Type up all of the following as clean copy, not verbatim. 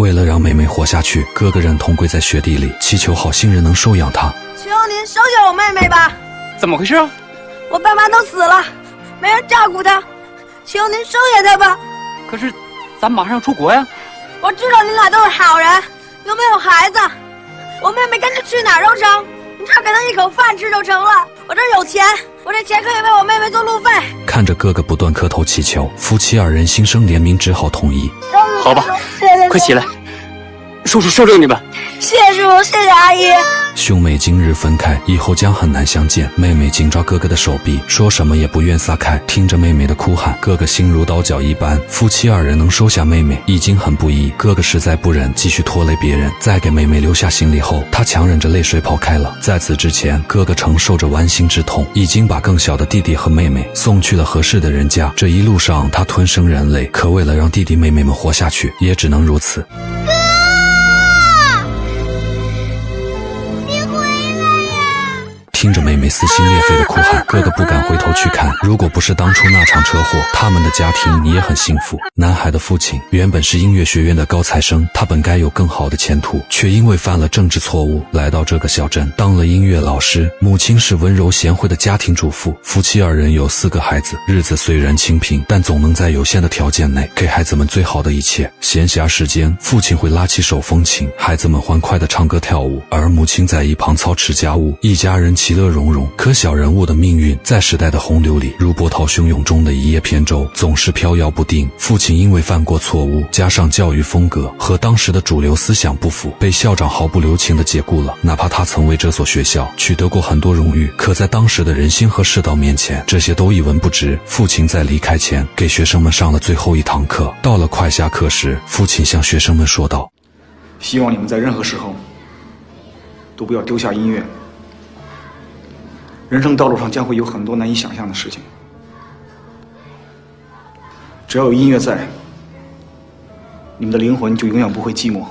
为了让妹妹活下去，哥哥忍痛跪在雪地里，祈求好心人能收养她。求您收下我妹妹吧！怎么回事啊？我爸妈都死了，没人照顾她，求您收下她吧。可是，咱马上要出国呀。我知道你俩都是好人，又没有孩子，我妹妹跟着去哪儿都成，你只要给她一口饭吃就成了。我这儿有钱，我这钱可以为我妹妹做路费。看着哥哥不断磕头祈求，夫妻二人心生怜悯，只好同意。好吧，快起来，叔叔收留你们。谢谢叔叔，谢谢阿姨。兄妹今日分开，以后将很难相见。妹妹紧抓哥哥的手臂，说什么也不愿撒开。听着妹妹的哭喊，哥哥心如刀绞一般。夫妻二人能收下妹妹已经很不易，哥哥实在不忍继续拖累别人。在给妹妹留下行李后，他强忍着泪水跑开了。在此之前，哥哥承受着剜心之痛，已经把更小的弟弟和妹妹送去了合适的人家。这一路上他吞声忍泪，可为了让弟弟妹妹们活下去，也只能如此。听着妹妹撕心裂肺的哭喊，哥哥不敢回头去看。如果不是当初那场车祸，他们的家庭也很幸福。男孩的父亲原本是音乐学院的高材生，他本该有更好的前途，却因为犯了政治错误，来到这个小镇当了音乐老师。母亲是温柔贤惠的家庭主妇，夫妻二人有4个孩子，日子虽然清贫，但总能在有限的条件内给孩子们最好的一切。闲暇时间，父亲会拉起手风琴，孩子们欢快地唱歌跳舞，而母亲在一旁操持家务，一家人其乐融融。可小人物的命运在时代的洪流里，如波涛汹涌中的一叶扁舟，总是飘摇不定。父亲因为犯过错误，加上教育风格和当时的主流思想不符，被校长毫不留情地解雇了。哪怕他曾为这所学校取得过很多荣誉，可在当时的人心和世道面前，这些都一文不值。父亲在离开前给学生们上了最后一堂课。到了快下课时，父亲向学生们说道：希望你们在任何时候都不要丢下音乐。人生道路上将会有很多难以想象的事情，只要有音乐在，你们的灵魂就永远不会寂寞。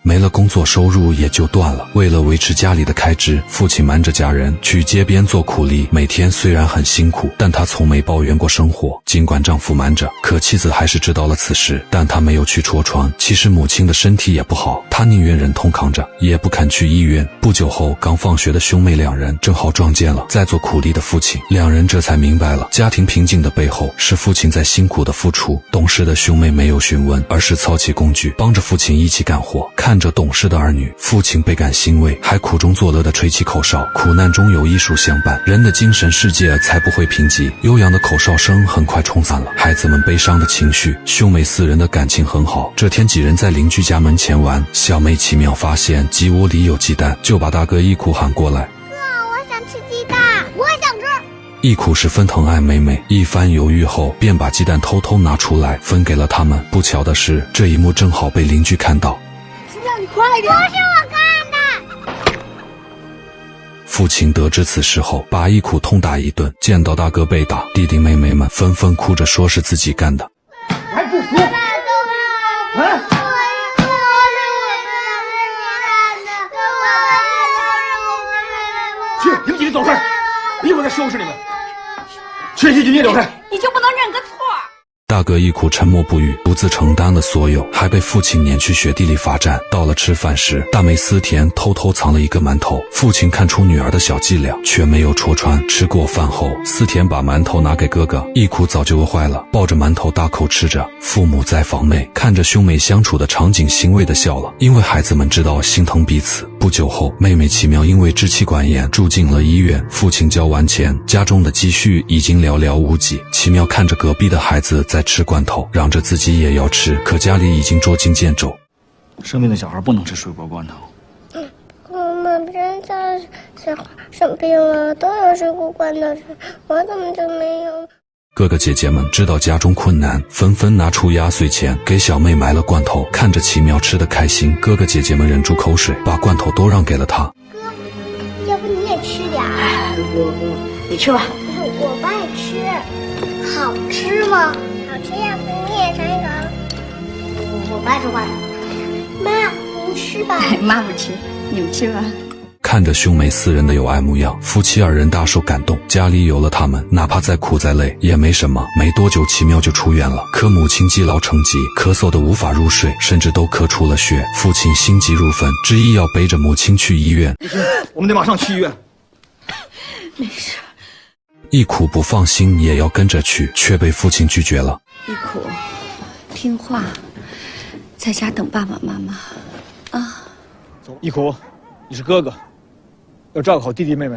没了工作，收入也就断了。为了维持家里的开支，父亲瞒着家人去街边做苦力，每天虽然很辛苦，但他从没抱怨过生活。尽管丈夫瞒着，可妻子还是知道了此事，但他没有去戳穿。其实母亲的身体也不好，他宁愿忍痛扛着，也不肯去医院。不久后，刚放学的兄妹2人正好撞见了在做苦力的父亲，2人这才明白了家庭平静的背后是父亲在辛苦的付出。懂事的兄妹没有询问，而是操起工具，帮着父亲一起干活。看着懂事的儿女，父亲倍感欣慰，还苦中作乐地吹起口哨。苦难中有艺术相伴，人的精神世界才不会贫瘠。悠扬的口哨声很快冲散了孩子们悲伤的情绪。兄妹4人的感情很好。这天几人在邻居家门前玩，小妹奇妙发现鸡窝里有鸡蛋，就把大哥一苦喊过来：哥，我想吃鸡蛋。我也想吃。一苦十分疼爱妹妹，一番犹豫后便把鸡蛋偷偷拿出来分给了他们。不巧的是，这一幕正好被邻居看到。你快点！不是我干的。父亲得知此事后，把一苦痛打一顿。见到大哥被打，弟弟妹妹们纷纷哭着说是自己干的。还不服？去，你们几个走开，一会儿再收拾你们。去，你也走开。你就不能认个错？大哥一苦沉默不语，独自承担了所有，还被父亲撵去雪地里罚站。到了吃饭时，大妹思甜偷偷藏了一个馒头，父亲看出女儿的小伎俩，却没有戳穿。吃过饭后，思甜把馒头拿给哥哥，一苦早就饿坏了，抱着馒头大口吃着。父母在房内看着兄妹相处的场景，欣慰地笑了，因为孩子们知道心疼彼此。不久后，妹妹奇妙因为支气管炎住进了医院。父亲交完钱，家中的积蓄已经寥寥无几。奇妙看着隔壁的孩子在吃罐头，嚷着自己也要吃，可家里已经捉襟见肘。生病的小孩不能吃水果罐头。我们现在小孩生病了，都有水果罐头吃，我怎么就没有？哥哥姐姐们知道家中困难，纷纷拿出压岁钱给小妹买了罐头。看着奇妙吃得开心，哥哥姐姐们忍住口水，把罐头都让给了他。哥，要不你也吃点？你吃吧。我不爱吃。好吃吗？好吃呀，你也尝一尝。我不爱吃罐头。妈，您吃吧。妈不吃，你们吃吧。看着兄妹四人的有爱模样，夫妻二人大受感动。家里有了他们，哪怕再苦再累也没什么。没多久，奇妙就出院了。可母亲积劳成疾，咳嗽得无法入睡，甚至都咳出了血。父亲心急如焚，执意要背着母亲去医院。我们得马上去医院。没事。一苦不放心也要跟着去，却被父亲拒绝了。一苦，听话，在家等爸爸妈妈啊。走，一苦，你是哥哥，要照顾好弟弟妹妹。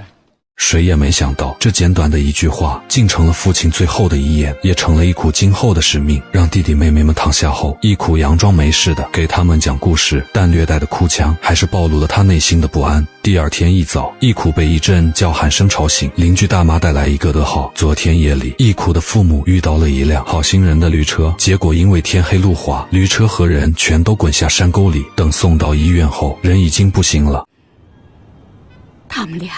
谁也没想到，这简短的一句话竟成了父亲最后的遗言，也成了一苦今后的使命。让弟弟妹妹们躺下后，一苦佯装没事的给他们讲故事，但略带的哭腔还是暴露了他内心的不安。第二天一早，一苦被一阵叫喊声吵醒，邻居大妈带来一个噩耗：昨天夜里，一苦的父母遇到了一辆好心人的驴车，结果因为天黑路滑，驴车和人全都滚下山沟里。等送到医院后，人已经不行了。他们俩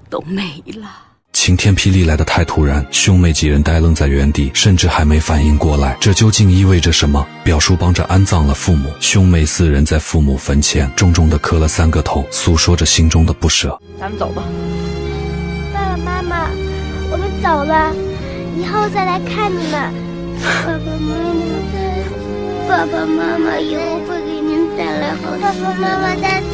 都没了。晴天霹雳来得太突然，兄妹几人呆愣在原地，甚至还没反应过来，这究竟意味着什么？表叔帮着安葬了父母，兄妹四人在父母坟前重重地磕了3个头，诉说着心中的不舍。咱们走吧。爸爸妈妈，我们走了，以后再来看你们。爸爸妈妈以后会给您带来好吃的。爸爸妈妈再见。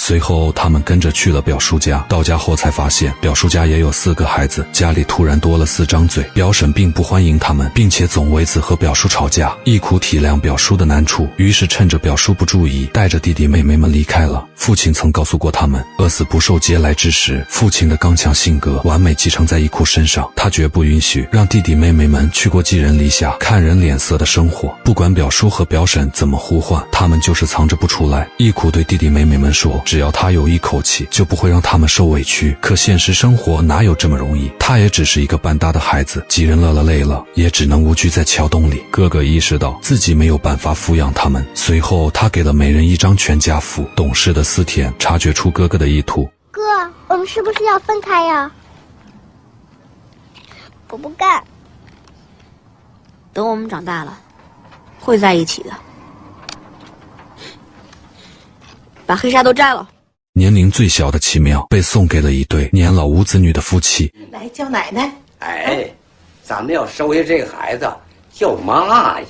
随后他们跟着去了表叔家，到家后才发现表叔家也有4个孩子，家里突然多了4张嘴。表婶并不欢迎他们，并且总为此和表叔吵架。一苦体谅表叔的难处，于是趁着表叔不注意，带着弟弟妹妹们离开了。父亲曾告诉过他们，饿死不受嗟来之食。父亲的刚强性格完美继承在一苦身上，他绝不允许让弟弟妹妹们去过寄人篱下、看人脸色的生活。不管表叔和表婶怎么呼唤，他们就是藏着不出来。一苦对弟弟妹妹们说，只要他有一口气，就不会让他们受委屈。可现实生活哪有这么容易？他也只是一个半大的孩子，几人乐了累了，也只能无拘在桥洞里。哥哥意识到自己没有办法抚养他们，随后他给了每人1张全家福。懂事的思田察觉出哥哥的意图，哥，我们是不是要分开呀？我不干。等我们长大了，会在一起的。把黑纱都摘了。年龄最小的奇妙被送给了一对年老无子女的夫妻。来叫奶奶。哎，咱们要收下这个孩子，叫妈呀。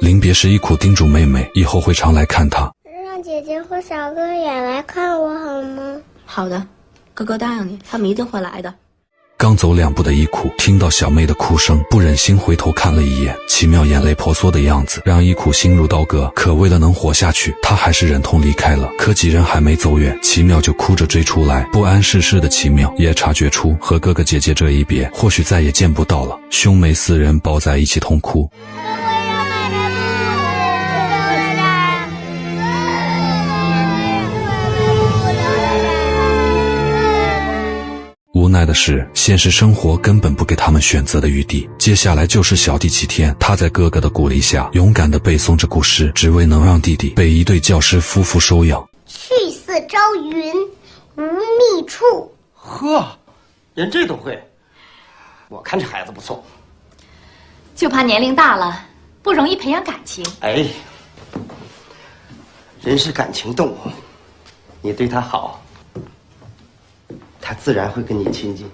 临别时，一苦叮嘱妹妹以后会常来看她。让姐姐和小哥也来看我好吗？好的，哥哥答应你，他们一定会来的。刚走2步的一苦听到小妹的哭声，不忍心回头看了一眼，奇妙眼泪婆娑的样子让一苦心如刀割。可为了能活下去，他还是忍痛离开了。可几人还没走远，奇妙就哭着追出来。不谙世事的奇妙也察觉出和哥哥姐姐这一别，或许再也见不到了。兄妹4人抱在一起痛哭。无奈的是，现实生活根本不给他们选择的余地。接下来就是小弟齐天，他在哥哥的鼓励下，勇敢地背诵着古诗，只为能让弟弟被一对教师夫妇收养。去色朝云，无觅处。呵，连这都会，我看这孩子不错。就怕年龄大了，不容易培养感情。哎，人是感情动物，你对他好，他自然会跟你亲近。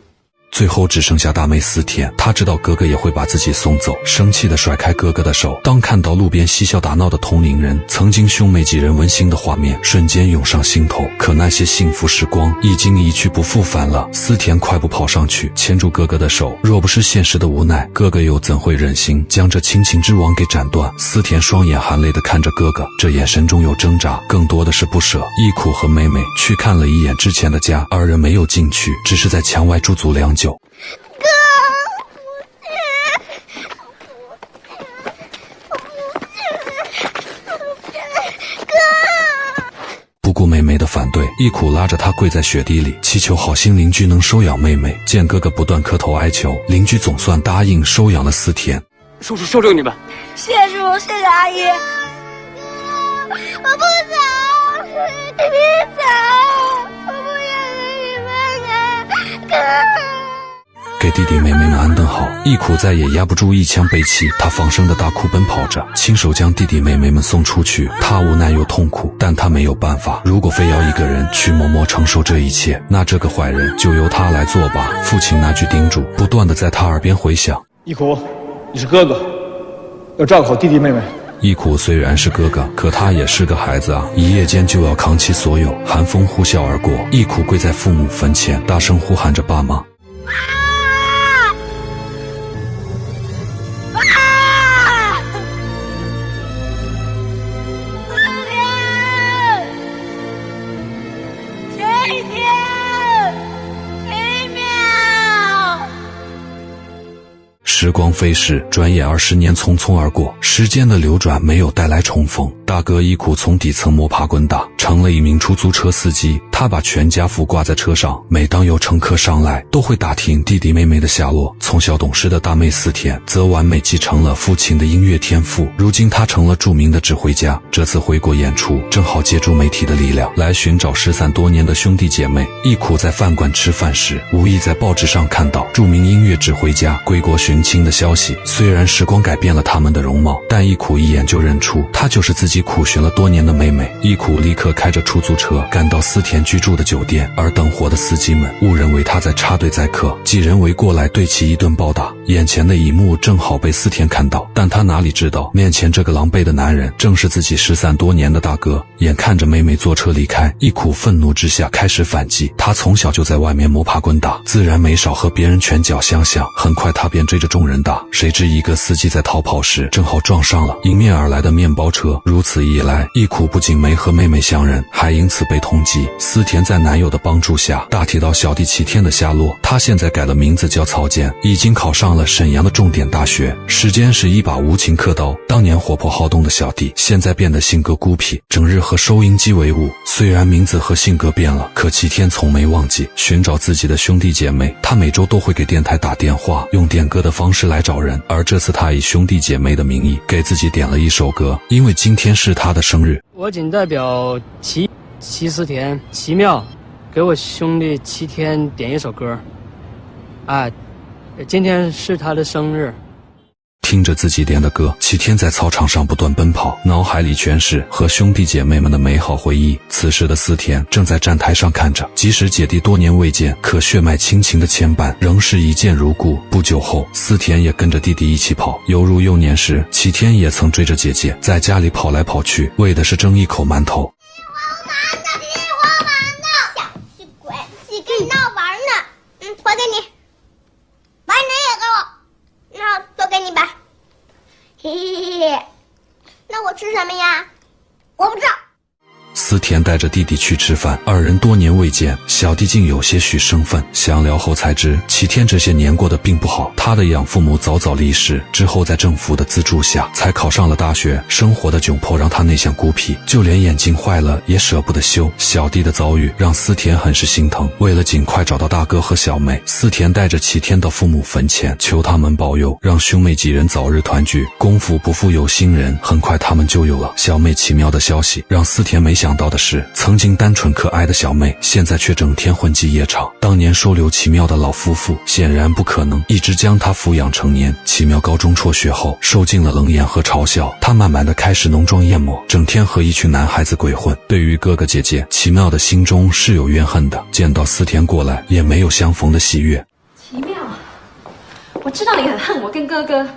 最后只剩下大妹思田，她知道哥哥也会把自己送走，生气地甩开哥哥的手。当看到路边嬉笑打闹的同龄人，曾经兄妹几人温馨的画面瞬间涌上心头。可那些幸福时光已经一去不复返了。思田快步跑上去，牵住哥哥的手。若不是现实的无奈，哥哥又怎会忍心将这亲情之网给斩断？思田双眼含泪地看着哥哥，这眼神中有挣扎，更多的是不舍。一苦和妹妹去看了一眼之前的家，二人没有进去，只是在墙外驻足良久。哥，不顾妹妹的反对，一苦拉着她跪在雪地里，祈求好心邻居能收养妹妹。见哥哥不断磕头哀求，邻居总算答应收养了思田。叔叔收留你们。谢谢叔叔，谢谢阿姨。我不走，别走，我不想跟你分开，哥。给弟弟妹妹们安顿好。义苦再也压不住一腔悲戚，他放声的大哭奔跑着，亲手将弟弟妹妹们送出去。他无奈又痛苦，但他没有办法，如果非要一个人去默默承受这一切，那这个坏人就由他来做吧。父亲那句叮嘱不断的在他耳边回响。义苦，你是哥哥，要照顾好弟弟妹妹。义苦虽然是哥哥，可他也是个孩子啊，一夜间就要扛起所有。寒风呼啸而过，义苦跪在父母坟前，大声呼喊着爸妈。时光飞逝，转眼20年匆匆而过，时间的流转没有带来重逢。大哥义苦从底层摸爬滚打，成了一名出租车司机。他把全家福挂在车上，每当有乘客上来，都会打听弟弟妹妹的下落。从小懂事的大妹思田，则完美继承了父亲的音乐天赋。如今他成了著名的指挥家，这次回国演出，正好借助媒体的力量来寻找失散多年的兄弟姐妹。义苦在饭馆吃饭时，无意在报纸上看到著名音乐指挥家归国寻亲的消息。虽然时光改变了他们的容貌，但义苦一眼就认出她就是自己苦寻了多年的妹妹。义苦立刻开着出租车赶到思田居住的酒店，而等货的司机们误认为他在插队载客，几人围过来对其一顿暴打。眼前的一幕正好被思田看到，但他哪里知道面前这个狼狈的男人正是自己失散多年的大哥。眼看着妹妹坐车离开，义苦愤怒之下开始反击。他从小就在外面摸爬滚打，自然没少和别人拳脚相向。很快他便追着众人打，谁知一个司机在逃跑时正好撞上了迎面而来的面包车。如此一来，义苦不仅没和妹妹相认，还因此被通缉。思田在男友的帮助下大体到小弟齐天的下落。他现在改了名字叫曹坚，已经考上了沈阳的重点大学。时间是一把无情刻刀，当年活泼好动的小弟现在变得性格孤僻，整日和收音机为伍。虽然名字和性格变了，可齐天从没忘记寻找自己的兄弟姐妹。他每周都会给电台打电话，用点歌的方式来找人。而这次他以兄弟姐妹的名义给自己点了一首歌，因为今天是他的生日。我仅代表齐思田奇妙给我兄弟齐天点一首歌。今天是他的生日。听着自己点的歌，齐天在操场上不断奔跑，脑海里全是和兄弟姐妹们的美好回忆。此时的思田正在站台上看着，即使姐弟多年未见，可血脉亲情的牵绊仍是一见如故。不久后，思田也跟着弟弟一起跑，犹如幼年时，齐天也曾追着姐姐在家里跑来跑去，为的是争一口馒头。小气鬼，自己跟你闹玩呢。还给你，把你也给我，那都给你吧。嘿嘿嘿，那我吃什么呀？我不知道。思田带着弟弟去吃饭，二人多年未见，小弟竟有些许生分。详聊后才知，齐天这些年过得并不好，他的养父母早早离世，之后在政府的资助下才考上了大学。生活的窘迫让他内向孤僻，就连眼睛坏了也舍不得修。小弟的遭遇让思田很是心疼，为了尽快找到大哥和小妹，思田带着齐天到父母坟前，求他们保佑，让兄妹几人早日团聚。功夫不负有心人，很快他们就有了小妹奇妙的消息。让思田没想到的是，曾经单纯可爱的小妹现在却整天混迹夜场。当年收留奇妙的老夫妇显然不可能一直将她抚养成年。奇妙高中辍学后受尽了冷眼和嘲笑，她慢慢的开始浓妆艳抹，整天和一群男孩子鬼混。对于哥哥姐姐，奇妙的心中是有怨恨的，见到思田过来也没有相逢的喜悦。奇妙，我知道你很恨我跟哥哥，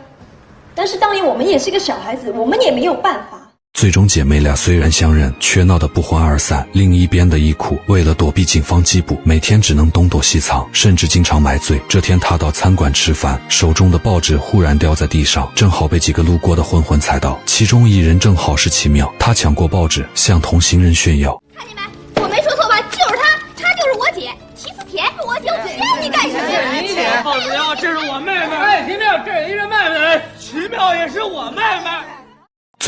但是当年我们也是个小孩子，我们也没有办法。最终姐妹俩虽然相认，却闹得不欢而散。另一边的义苦为了躲避警方缉捕，每天只能东躲西藏，甚至经常买醉。这天他到餐馆吃饭，手中的报纸忽然掉在地上，正好被几个路过的混混踩到，其中一人正好是奇妙。他抢过报纸向同行人炫耀，看见没，我没说错吧？就是她就是我姐，齐思田是我姐，我骗你干什么？这是你姐，报纸要这是我妹妹。哎，奇妙，这是一个妹妹，奇妙也是我妹妹。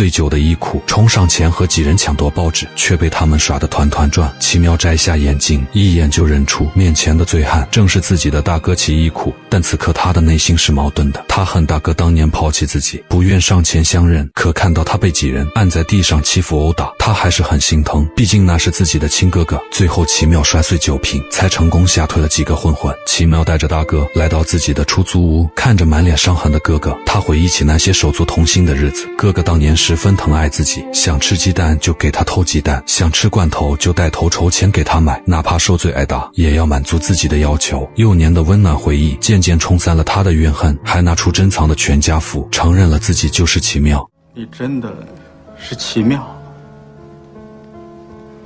醉酒的一苦冲上前和几人抢夺报纸，却被他们耍得团团转。奇妙摘下眼镜，一眼就认出面前的醉汉正是自己的大哥奇一苦，但此刻他的内心是矛盾的。他恨大哥当年抛弃自己，不愿上前相认，可看到他被几人按在地上欺负殴打，他还是很心疼，毕竟那是自己的亲哥哥。最后奇妙摔碎酒瓶，才成功吓退了几个混混。奇妙带着大哥来到自己的出租屋，看着满脸伤痕的哥哥，他回忆起那些手足同心的日子。哥哥当年十分疼爱自己，想吃鸡蛋就给他偷鸡蛋，想吃罐头就带头筹钱给他买，哪怕受罪挨打也要满足自己的要求。幼年的温暖回忆渐渐冲散了他的怨恨，还拿出珍藏的全家福，承认了自己就是奇妙。你真的是奇妙？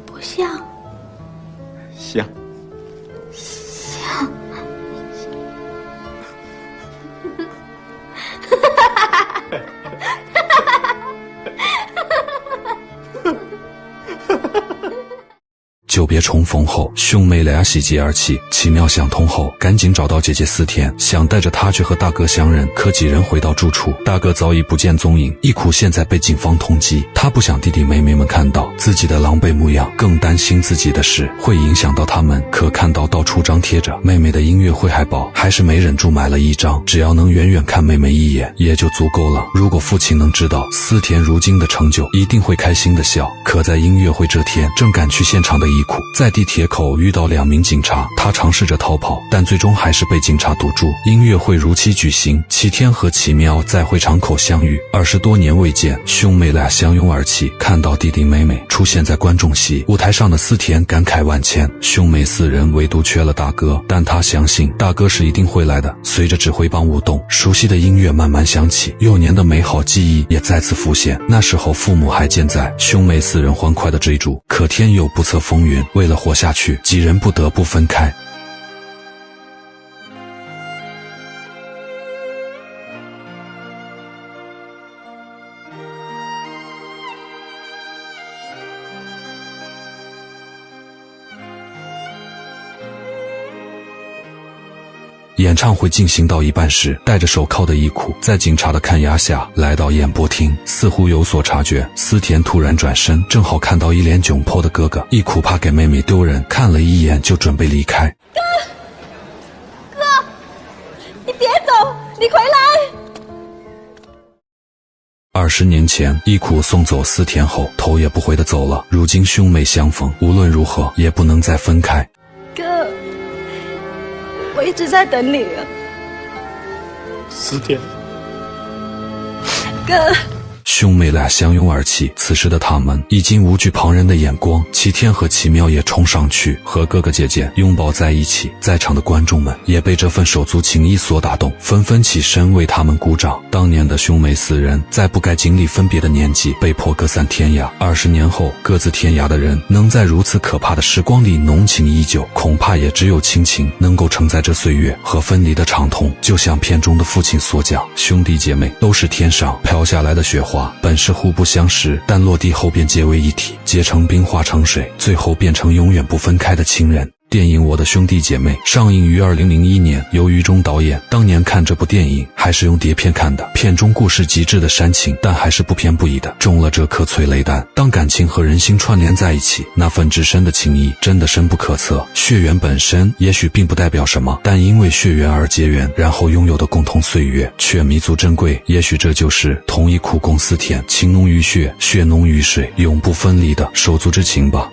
不像。像。像。久别重逢后，兄妹俩喜极而泣。奇妙想通后，赶紧找到姐姐思田，想带着她去和大哥相认。可几人回到住处，大哥早已不见踪影。一苦现在被警方通缉，他不想弟弟妹妹们看到自己的狼狈模样，更担心自己的事会影响到他们。可看到到处张贴着妹妹的音乐会海报，还是没忍住买了一张。只要能远远看妹妹一眼，也就足够了。如果父亲能知道思田如今的成就，一定会开心的笑。可在音乐会这天，正赶去现场的一苦在地铁口遇到2名警察，他尝试着逃跑，但最终还是被警察堵住。音乐会如期举行，齐天和奇妙在会场口相遇，20多年未见，兄妹俩相拥而泣。看到弟弟妹妹出现在观众席舞台上的思田感慨万千，兄妹4人唯独缺了大哥，但他相信大哥是一定会来的。随着指挥棒舞动，熟悉的音乐慢慢响起，幼年的美好记忆也再次浮现。那时候父母还健在，兄妹4人欢快地追逐，可天有不测风云，为了活下去，几人不得不分开。演唱会进行到一半时，戴着手铐的一苦在警察的看押下来到演播厅，似乎有所察觉。思田突然转身，正好看到一脸窘迫的哥哥。一苦怕给妹妹丢人，看了一眼就准备离开。哥，你别走，你回来！20年前，一苦送走思田后，头也不回地走了。如今兄妹相逢，无论如何也不能再分开。哥，我一直在等你啊，思田。哥。兄妹俩相拥而泣，此时的他们已经无惧旁人的眼光。齐天和奇妙也冲上去和哥哥姐姐拥抱在一起，在场的观众们也被这份手足情谊所打动，纷纷起身为他们鼓掌。当年的兄妹4人在不该经历分别的年纪被迫各散天涯，20年后各自天涯的人能在如此可怕的时光里浓情依旧，恐怕也只有亲情能够承载这岁月和分离的长痛。就像片中的父亲所讲，兄弟姐妹都是天上飘下来的雪花，本是互不相识，但落地后便结为一体，结成冰化成水，最后变成永远不分开的亲人。电影《我的兄弟姐妹》上映于2001年，由于中导演。当年看这部电影还是用碟片看的，片中故事极致的煽情，但还是不偏不倚的中了这颗催泪弹。当感情和人心串联在一起，那份至深的情谊真的深不可测。血缘本身也许并不代表什么，但因为血缘而结缘，然后拥有的共同岁月却弥足珍贵。也许这就是同一苦共思田，情浓于血，血浓于水，永不分离的手足之情吧。